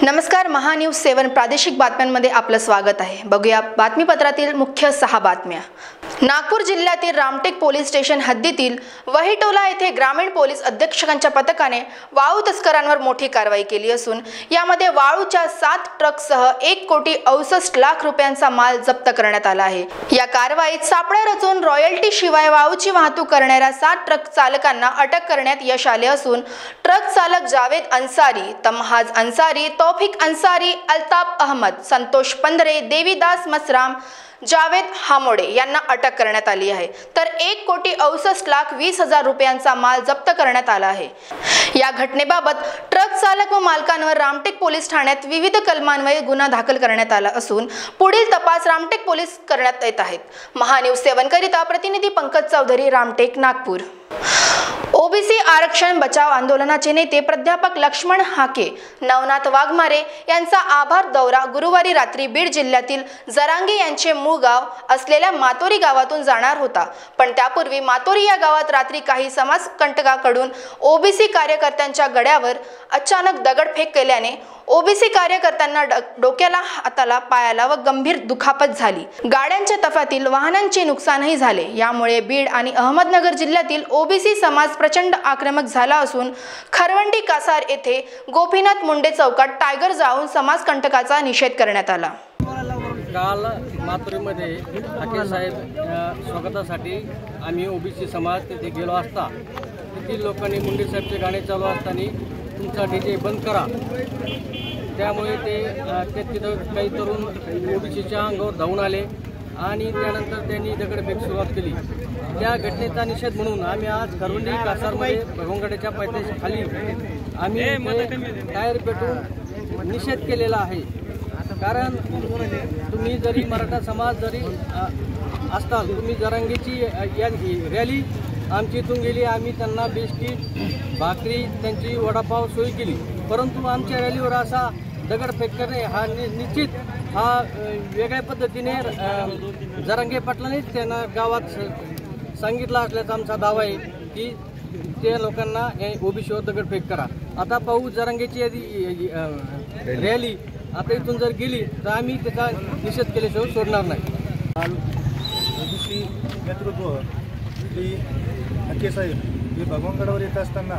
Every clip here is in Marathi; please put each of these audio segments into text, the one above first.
नमस्कार, महान्यूज 7 प्रादेशिक बातम्यांमध्ये आपलं स्वागत आहे। बघूया बातमीपत्रातील मुख्य 6 बातम्या। नागपूर जिल्ह्यातील रामटेक पोलीस स्टेशन हद्दीतील वहीटोला येथे ग्रामीण पोलीस अधीक्षकांच्या पथकाने वाळू तस्करांवर मोठी कारवाई केली असून यामध्ये वाळूच्या 7 ट्रकसह 1,68,00,000 रुपयांचा माल जप्त करण्यात आला आहे। या कारवाईत सापळा रचून रॉयल्टी शिवाय वाळूची वाहतूक करणाऱ्या 7 ट्रक चालकांना अटक करण्यात यश आले असून ट्रक चालक जावेद अन्सारी, तमहाज अन्सारी, तौफिक अन्सारी, अल्ताफ अहमद, संतोष पंधरे, देवीदास मसराम, जावेद हामोडे यांना अटक करण्यात आली आहे। तर 1,68,20,000 रुपयांचा माल जप्त करण्यात आला आहे। या घटनेबाबत ट्रक चालक व मालकांवर रामटेक पोलीस ठाण्यात विविध कलमान्वये गुन्हा दाखल करण्यात आला असून पुढील तपास रामटेक पोलीस करण्यात येत आहेत। महान्यूज 7 करिता प्रतिनिधी पंकज चौधरी, रामटेक, नागपूर। ओबीसी आरक्षण बचाव आंदोलनाचे नेते प्राध्यापक लक्ष्मण हाके, नवनाथ वाघमारे यांचा आभार दौरा गुरुवारी रात्री बीड जिल्ह्यातील जरांगे यांचे मूळ गाव असलेल्या मातोरी गावातून जाणार होता, पण त्यापूर्वी मातोरी या गावात रात्री काही समाजकंटकांकडून ओबीसी कार्यकर्त्यांच्या गड्यावर अचानक दगडफेक केल्याने ओबीसी कार्यकर्त्यांना डोक्याला, हाताला, पायाला व गंभीर दुखापत झाली। गाड्यांच्या तफातील वाहनांचे नुकसानही झाले। यामुळे बीड आणि अहमदनगर जिल्ह्यातील ओबीसी समाज प्रचंड आक्रमक झाला असून खरवंडी कासार येथे गोपीनाथ मुंडे चौकात टायगर जाऊन समाजकंटकाचा निषेध करण्यात आला। काल मातोरीमध्ये हाके साहेब स्वागतासाठी आम्ही ओबीसी समाज तिथे गेलो असता तेथील लोकांनी मुंडे साहेबचे गाणे चालू असताना तुमचा डीजे बंद करा, त्यामुळे ते तिथं काही तरुण ओबीसीच्या अंगावर धावून आले आणि त्यानंतर त्यांनी दगडफेक सुरुवात केली। त्या घटनेचा निषेध म्हणून आम्ही आज खरवंडी कासारमध्ये भगवंगड्याच्या पायथ्याशी आम्ही टायर पेटून निषेध केलेला आहे। कारण तुम्ही जरी मराठा समाज जरी असताल, तुम्ही जरांगेची रॅली आमची इथून गेली, आम्ही त्यांना बिस्किट, भाकरी, त्यांची वडापाव सोय केली, परंतु आमच्या रॅलीवर असा दगडफेक करणे हा निश्चित हा वेगळ्या पद्धतीने जरांगे पाटलांनी त्यांना गावात सांगितलं असल्याचा आमचा दावा आहे की त्या लोकांना ओबीसीवर दगडफेक करा। आता पाहू जरांगेची रॅली आता इथून जर गेली तर आम्ही त्याचा निषेध केल्याशिवाय सोडणार नाही। ओबीसी नेतृत्व श्री हाके साहेब हे भगवंगडावर येत असताना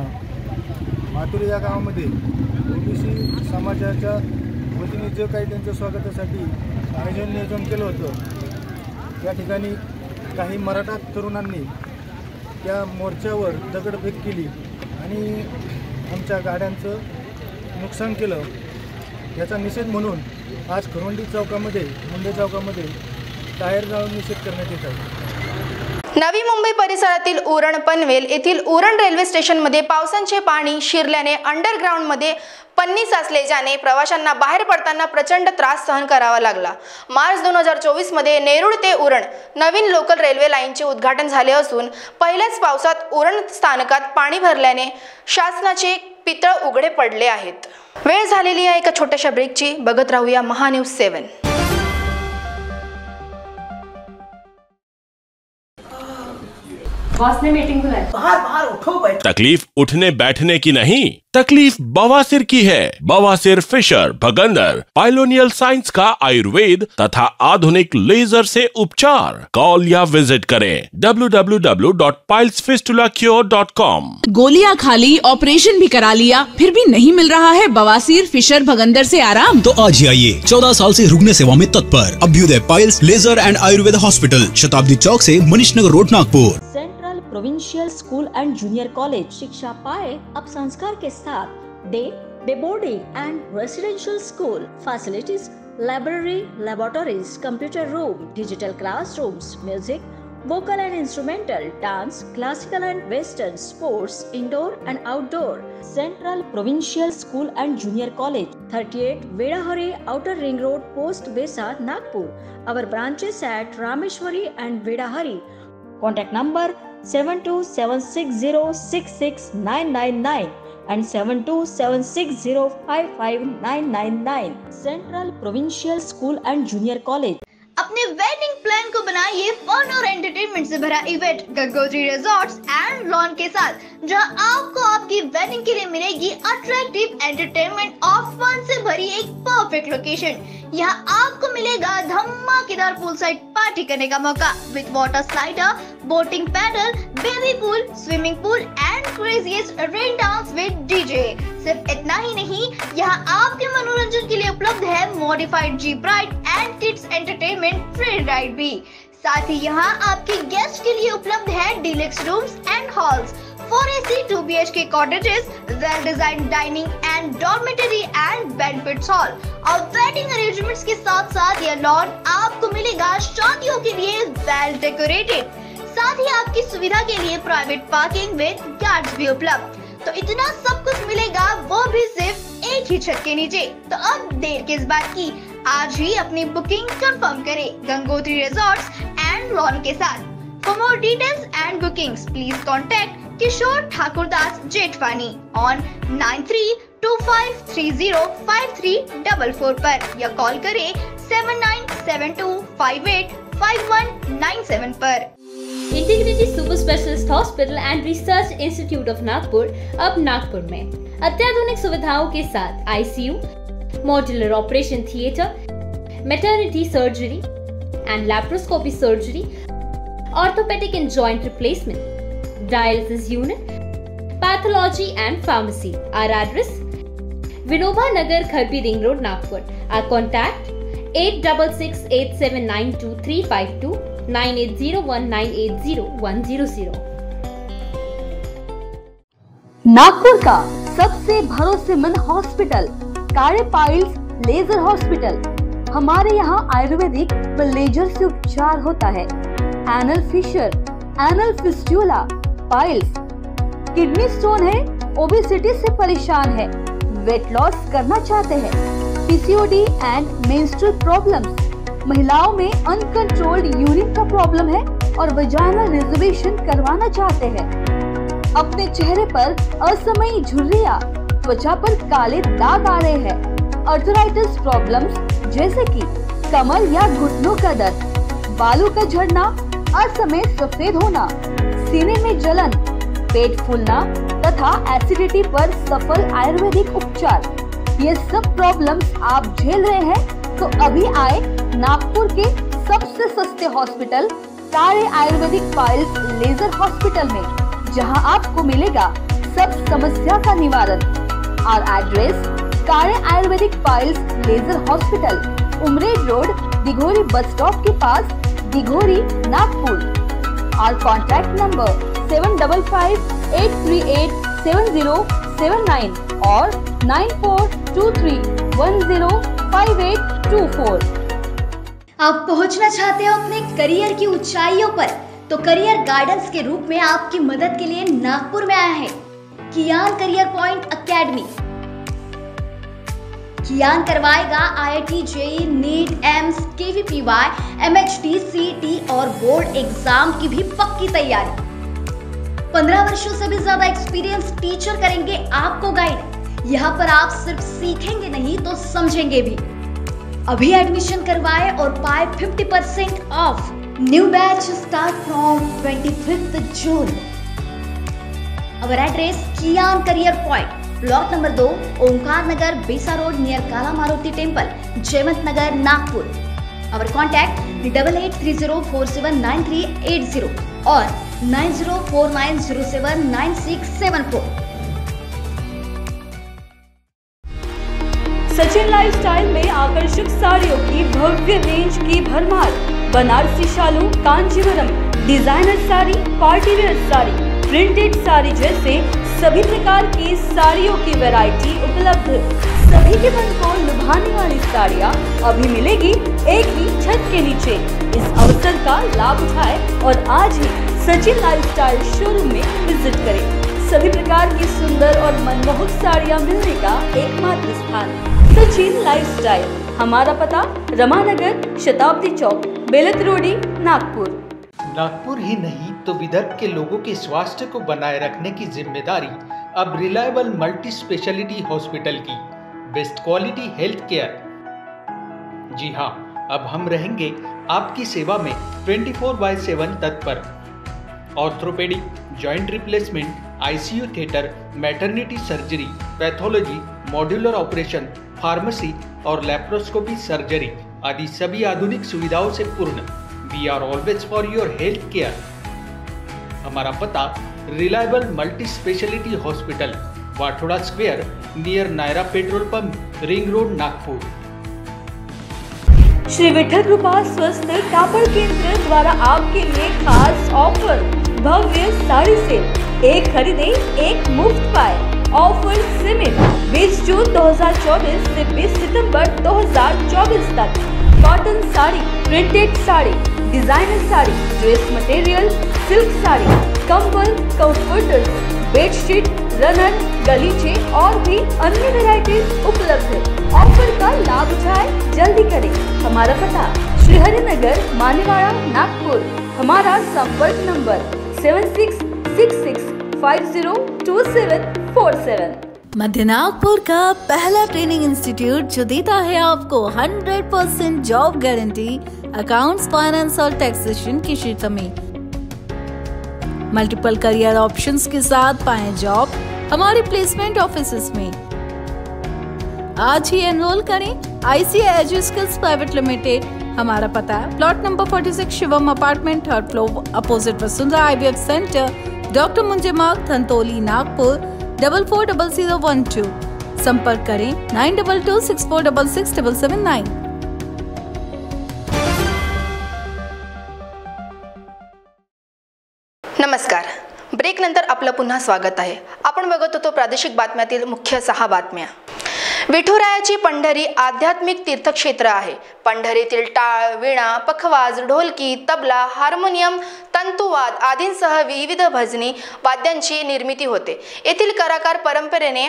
मातोरी या गावामध्ये ओबीसी समाजाच्या वतीने जे काही त्यांच्या स्वागतासाठी नियोजन केलं होतं, त्या ठिकाणी काही मराठा तरुणांनी त्या मोर्चावर दगडफेक केली आणि आमच्या गाड्यांचं नुकसान केलं। याचा निषेध म्हणून आज खरवंडी चौकामध्ये, मुंडे चौकामध्ये टायर जाळून निषेध करण्यात येत आहे। नवी मुंबई परिसरातील उरण पनवेल येथील उरण रेल्वे स्टेशनमध्ये पावसाचे पाणी शिरल्याने अंडरग्राऊंडमध्ये पन्नी साचले, ज्याने प्रवाशांना बाहेर पडताना प्रचंड त्रास सहन करावा लागला। मार्च 2024 मध्ये नेरूळ ते उरण नवीन लोकल रेल्वे लाईनचे उद्घाटन झाले असून पहिल्याच पावसात उरण स्थानकात पाणी भरल्याने शासनाचे पितळ उघडे पडले आहेत। वेळ झालेली आहे एका छोट्याशा ब्रेकची। बघत राहूया महान्यूज 7। बॉस ने मीटिंग बुलाई। बाहर उठो बैठो। तकलीफ उठने बैठने की नहीं, तकलीफ बवासीर की है। बवासीर, फिशर, भगंदर, पाइलोनियल साइंस का आयुर्वेद तथा आधुनिक लेजर से उपचार। कॉल या विजिट करें www.pilesfistulacure.com। गोलियां खा ली, ऑपरेशन भी करा लिया, फिर भी नहीं मिल रहा है बवासीर, फिशर, भगंदर से आराम? तो आज ही आइए 14 साल से रुकने सेवा में तत्पर Abhyudaya piles laser and Ayurveda hospital, Shatabdi chowk से Manish Nagar road, Nagpur. Provincial school and junior college शिक्षा पाए अब संस्कार के साथ day boarding and residential school facilities, library, laboratories, computer room, digital classrooms, music, vocal and instrumental, dance, classical and western, sports, indoor and outdoor. Central provincial school and junior college, 38 Wedahari, outer ring road, post Besa, Nagpur. Our branches at Rameshwari and Vedahari. Contact number 7276066999 and 7276055999. Central Provincial School and Junior College. अपने वेडिंग प्लान को बनाइए फन और एंटरटेनमेंट से भरा event Gangotri resorts and lawn के साथ, जहां आपको आपके आपकी वेडिंग के लिए मिलेगी अट्रैक्टिव एंटरटेनमेंट और फन से भरी एक परफेक्ट लोकेशन। यहाँ आपको मिलेगा धमाकेदार पूल साइड पार्टी करने का मौका with water slider, boating paddle, baby pool, swimming pool and craziest rain dance with DJ. सिर्फ इतना ही नहीं, यहाँ आपके मनोरंजन के लिए उपलब्ध है modified jeep ride end kids entertainment free ride भी। साथ ही यहाँ आपके गेस्ट के लिए उपलब्ध है deluxe rooms end halls, 4 AC 2 BHK cottages, well designed dining and dormitory and banquet hall और वेडिंग अरेंजमेंट्स के साथ साथ यह लॉन आपको मिलेगा शादियों के लिए वेल डेकोरेटेड। साथ ही आपकी सुविधा के लिए प्राइवेट पार्किंग विद गार्ड्स भी उपलब्ध। तो इतना सब कुछ मिलेगा, वो भी सिर्फ एक ही छत के नीचे। तो अब देर किस बात की, आज ही अपनी बुकिंग कंफर्म करें गंगोत्री रिजॉर्ट्स एंड लॉन के साथ। For more details and bookings, please contact Kishore Thakurdas Jethwani on 9325305344 पर या कॉल करें 7972585197 पर। Integrity super specialist hospital and research institute of Nagpur अब नागपुर में अत्याधुनिक सुविधाओं के साथ ICU, modular operation theatre, maternity surgery and laparoscopy surgery, orthopaedic and joint replacement, dialysis unit, pathology and pharmacy. Our address: Vinoba Nagar, Kharbi Ring Road, Nagpur. Our contact: 8668792352 9801980100। Nagpur का सबसे भरोसेमंद हॉस्पिटल कार्य पाइल्स लेजर हॉस्पिटल। हमारे यहाँ आयुर्वेदिक व लेजर से उपचार होता है। Anal fissure, anal fistula, piles, kidney stone है, ओबेसिटी से परेशान है, वेट लॉस करना चाहते हैं, PCOD एंड मेंस्ट्रुअल प्रॉब्लम्स, महिलाओं में अनकंट्रोल्ड यूरिन का प्रॉब्लम है और वजाइनल रिजर्वेशन करवाना चाहते हैं, अपने चेहरे पर असमयी झुर्रियां, त्वचा पर काले दाग आ रहे हैं, अर्थराइटिस प्रॉब्लम्स जैसे कि कमर या घुटनों का दर्द, बालों का झड़ना, असमय सफेद होना, सीने में जलन, पेट फूलना तथा एसिडिटी पर सफल आयुर्वेदिक उपचार, ये सब प्रॉब्लम्स आप झेल रहे हैं तो अभी आए नागपुर के सबसे सस्ते हॉस्पिटल कार्य आयुर्वेदिक पाइल्स लेजर हॉस्पिटल में, जहां आपको मिलेगा सब समस्या का निवारण। और address: Karya Ayurvedic piles laser hospital, Umred road, Dighori bus stop के पास, दिघोरी, नागपुर। और कॉन्टैक्ट नंबर 7538387079 और 9423105824। आप पहुंचना चाहते हो अपने करियर की ऊंचाइयों पर, तो करियर गाइडेंस के रूप में आपकी मदद के लिए नागपुर में आया है कियान करियर पॉइंट एकेडमी। कियान करवाएगा IIT, JEE, NEET, AIIMS, KVPY, MHD, CET और बोर्ड एग्जाम की भी पक्की तैयारी। 15 वर्षों से भी ज्यादा एक्सपीरियंस टीचर करेंगे आपको गाइड। यहाँ पर आप सिर्फ सीखेंगे नहीं तो समझेंगे भी। अभी एडमिशन करवाए और पाए 50% off. New batch start from 25th June। Our address: Kiyan career point, block number 2, Omkar Nagar, Besa road, near Kala Maruti temple, Jaywant Nagar, Nagpur. Our contact 8830479380 और 9049079674। सचिन लाइफस्टाइल में आकर्षक साड़ियों की भव्य रेंज की भरमार। बनारसी शालू, Kanjeevaram, designer sari, party wear sari, printed sari जैसे सभी प्रकार की साड़ियों की वैरायटी उपलब्ध। सभी के मन को लुभाने वाली साड़ियाँ अभी मिलेगी एक ही छत के नीचे। इस अवसर का लाभ उठाएं और आज ही सचिन लाइफस्टाइल शोरूम में विजिट करें। सभी प्रकार की सुंदर और मनमोहक साड़ियाँ मिलने का एकमात्र स्थान सचिन लाइफस्टाइल। हमारा पता: रमानगर, शताब्दी चौक, बेलत रोडी, नागपुर। नागपुर ही नहीं तो विदर्भ के लोगों के स्वास्थ्य को बनाए रखने की जिम्मेदारी अब रिलायबल मल्टी स्पेशलिटी हॉस्पिटल की। Best quality health care. जी हाँ, अब हम रहेंगे आपकी सेवा में 24/7 तत्पर। Orthopaedic, joint replacement, ICU theatre, maternity surgery, pathology, modular operation, pharmacy और लैप्रोस्कोपी सर्जरी आदि सभी आधुनिक सुविधाओं से पूर्ण। We are always for your health care. हमारा पता reliable multi speciality hospital, Wathoda square, near Nayara petrol pump, ring road, Nagpur. Shri Vithal Krupa स्वस्थ कापड़ केंद्र द्वारा आपके लिए खास ऑफर, भव्य साड़ी सेल, एक खरीदे एक मुफ्त पाए। ऑफर सीमित 20 जून 2024 से 20 सितंबर 2024 तक। Cotton sari, printed sari, designer sari, dress material, silk sari, कंबल, कंफर्टर्स, बेडशीट, रनर, गलीचे और भी अन्य वैरायटीज उपलब्ध है। ऑफर का लाभ उठाएं, जल्दी करें। हमारा पता श्री हरिनगर, मानेवाड़ा, नागपुर। हमारा संपर्क नंबर 7666502747। मध्य नागपुर का पहला ट्रेनिंग इंस्टीट्यूट जो देता है आपको 100% जॉब गारंटी अकाउंट्स, फाइनेंस और टैक्सेशन के क्षेत्र में। मल्टीपल करियर ऑप्शंस के साथ पाएं जॉब हमारे प्लेसमेंट ऑफिसेस में। आज ही एनरोल करें ICI एजुस्किल्स प्राइवेट लिमिटेड। हमारा पता है plot number 46, Shivam apartment, 3rd floor, opposite Vasundhara IVF centre, doctor Munje Marg, Dhantoli, Nagpur 440012। संपर्क करें 9226466779। नमस्कार. ब्रेक नंतर आपलं पुन्हा स्वागत आहे. आपण बघत होतो प्रादेशिक बातम्यातील मुख्य 6 बातम्या. विठुरायाची पंढरी आध्यात्मिक तीर्थक्षेत्र आहे. पंढरीतील टाळ, वीणा, पखवाज, ढोलकी, तबला, हार्मोनियम, तंतुवाद आदींसह विविध भजनी वाद्यांची निर्मिती होते. येथील कलाकार परंपरेने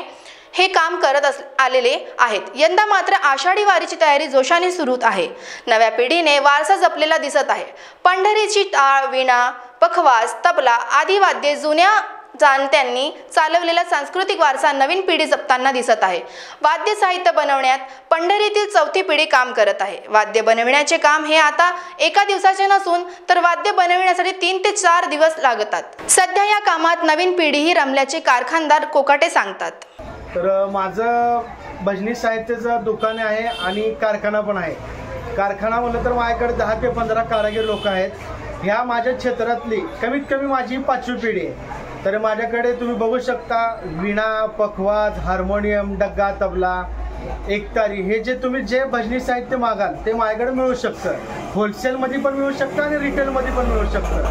हे काम करत आलेले आहेत. यंदा मात्र आषाढी वारीची तयारी जोशाने सुरू आहे. नव्या पिढीने वारसा जपलेला दिसत आहे. पंढरीची टाळ, वीणा, पखवाज, तबला आदी वाद्ये जुन्या जाणत्यांनी चालवलेला सांस्कृतिक वारसा नवीन पिढी जपताना दिसत आहे. वाद्य साहित्य बनवण्यात पंढरीतील 4थी पिढी काम करत आहे. वाद्य बनविण्याचे काम हे आता एका दिवसाचे नसून तर वाद्य बनविण्यासाठी 3 ते 4 दिवस लागतात. सध्या या कामात नवीन पिढीही रमल्याचे कारखानदार कोकाटे सांगतात. तर माझं भजनी साहित्याचं दुकान आहे आणि कारखाना पण आहे. कारखाना म्हणलं तर माझ्याकडे 10 ते 15 कारागीर लोक आहेत. ह्या माझ्या क्षेत्रातली कमीत कमी माझी 5वी पिढी आहे. तर माझ्याकडे तुम्ही बघू शकता वीणा, पखवाज, हार्मोनियम, डग्गा, तबला, एकतारी हे जे तुम्ही जे भजनी साहित्य मागाल ते माझ्याकडे मिळू शकतं. होलसेलमध्ये पण मिळू शकतं आणि रिटेलमध्ये पण मिळू शकतं.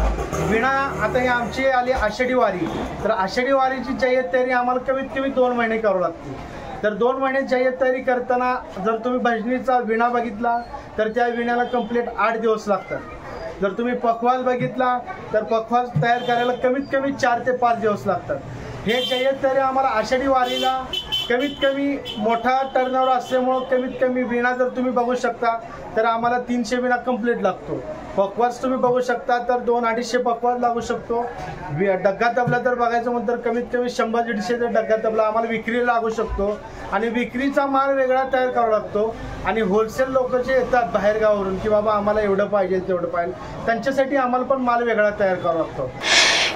वीणा आता ही आमची आली आषाढी वारी, तर आषाढी वारीची जय्यत तयारी आम्हाला कमीत कमी 2 महिने करावं लागते. तर 2 महिने जय्यत तयारी करताना जर तुम्ही भजनीचा वीणा बघितला तर त्या वीण्याला कंप्लीट 8 दिवस लागतात. जर तुम्ही पखवाज बघितला तर पखवाज तयार करायला कमीत कमी 4 ते 5 दिवस लागतात. हे जय्यत तयारी आम्हाला आषाढी वारीला कमीत कमी मोठा टर्नओव्हर असल्यामुळं कमीत कमी वीणा जर तुम्ही बघू शकता तर आम्हाला 300 वीणा कंप्लीट लागतो. पखवाज तुम्ही बघू शकता तर 200-250 पखवाज लागू शकतो. डग्गा तबला जर बघायचं म्हणतं तर कमीत कमी 100-150 डग्गा तबला आम्हाला विक्रीला लागू शकतो. आणि विक्रीचा माल वेगळा तयार करावा लागतो. आणि होलसेल लोक जे येतात बाहेरगावावरून की बाबा आम्हाला एवढं पाहिजे तेवढं पाहिजे, त्यांच्यासाठी आम्हाला पण माल वेगळा तयार करावा लागतो.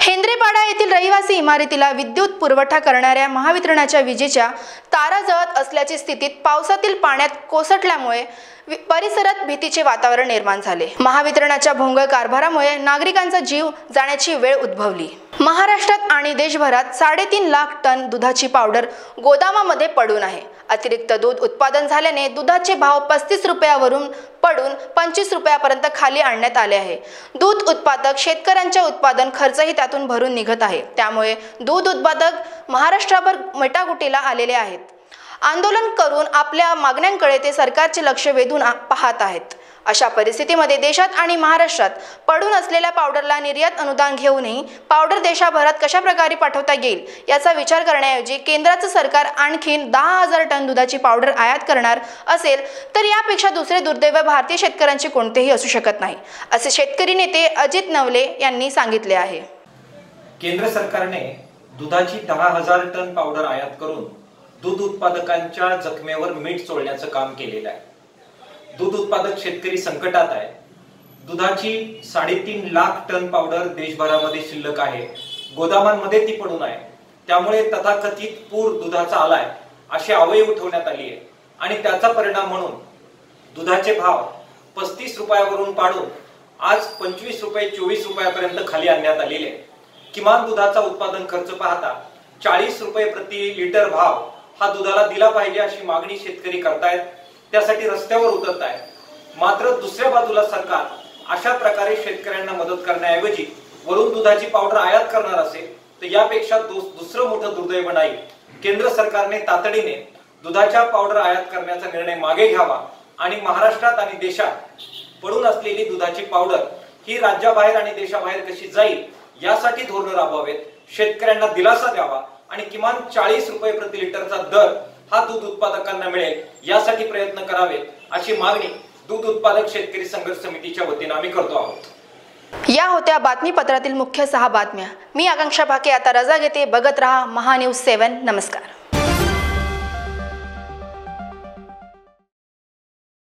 हेंद्रेपाडा येथील रहिवासी इमारतीला विद्युत पुरवठा करणाऱ्या महावितरणाच्या विजेच्या तारा जळत असल्याची स्थितीत पावसातील पाण्यात कोसळल्यामुळे परिसरात भीतीचे वातावरण निर्माण झाले. महावितरणाच्या भोंगळ कारभारामुळे नागरिकांचा जीव जाण्याची वेळ उद्भवली. महाराष्ट्रात आणि देशभरात 3.5 लाख टन दुधाची पावडर गोदामामध्ये पडून आहे. अतिरिक्त दूध उत्पादन झाल्याने दुधाचे भाव 35 रुपयावरून पडून 25 रुपयापर्यंत खाली आणण्यात आले आहे. दूध उत्पादक शेतकऱ्यांच्या उत्पादन खर्चही त्यातून भरून निघत आहे. त्यामुळे दूध उत्पादक महाराष्ट्राभर मेटाकुटीला आलेले आहेत. आंदोलन करून आपल्या मागण्यांकडे ते सरकारचे लक्ष वेधून पाहत आहेत. अशा परिस्थितीमध्ये देशात आणि महाराष्ट्रात पडून असलेल्या पावडरला निर्यात अनुदान घेऊनही पावडर देशाभरात कशा प्रकारे पाठवता येईल याचा विचार करण्याऐवजी केंद्राचं सरकार आणखीन 10,000 टन दुधाची पावडर आयात करणार असेल तर यापेक्षा दुसरे दुर्दैव भारतीय शेतकऱ्यांचे कोणतेही असू शकत नाही, असे शेतकरी नेते अजित नवले यांनी सांगितले आहे. केंद्र सरकारने दुधाची 10,000 टन पावडर आयात करून दूध उत्पादकांच्या जखमेवर मीठ चोळण्याचं काम केलेलं आहे. दूध उत्पादक शेतकरी संकटात आहे. दुधाची 3.5 लाख टन पावडर देशभरामध्ये शिल्लक आहे. गोदामांमध्ये ती पडून आहे. त्यामुळे तथाकथित पूर दुधाचा आलाय अशी आवई उठवण्यात आली आहे आणि त्याचा परिणाम म्हणून दुधाचे भाव 35 रुपयावरून पाडून आज 25 रुपये 24 रुपयापर्यंत खाली आणण्यात आलेले आहे. किमान दुधाचा उत्पादन खर्च पाहता 40 रुपये प्रति लिटर भाव हा दुधाला दिला पाहिजे अशी मागणी शेतकरी करतायत, त्यासाठी रस्त्यावर उतरत आहेत. मात्र दुसऱ्या बाजूला सरकार अशा प्रकारे शेतकऱ्यांना मदत करण्याऐवजी वरून दुधाची पावडर आयात करणार असेल तर यापेक्षा दुसरं मोठं दुर्दैव नाही. केंद्र सरकारने तातडीने दुधाच्या पावडर आयात करण्याचा निर्णय मागे घ्यावा आणि महाराष्ट्रात आणि देशात पडून असलेली दुधाची पावडर ही राज्याबाहेर आणि देशाबाहेर कशी जाईल यासाठी धोरण राबवावेत. शेतकऱ्यांना दिलासा द्यावा आणि किमान 40 रुपये प्रति लिटरचा दर हा दूध उत्पादकांना मिळेल यासाठी प्रयत्न करावेत अशी मागणी दूध उत्पादक शेतकरी संघर्ष समितीच्या वतीने आम्ही करतो आहोत. या होत्या बातमीपत्रातील मुख्य 6 बातम्या. मी आकांक्षा भाके आता रजा घेते. बघत रहा महान्यूज 7. नमस्कार.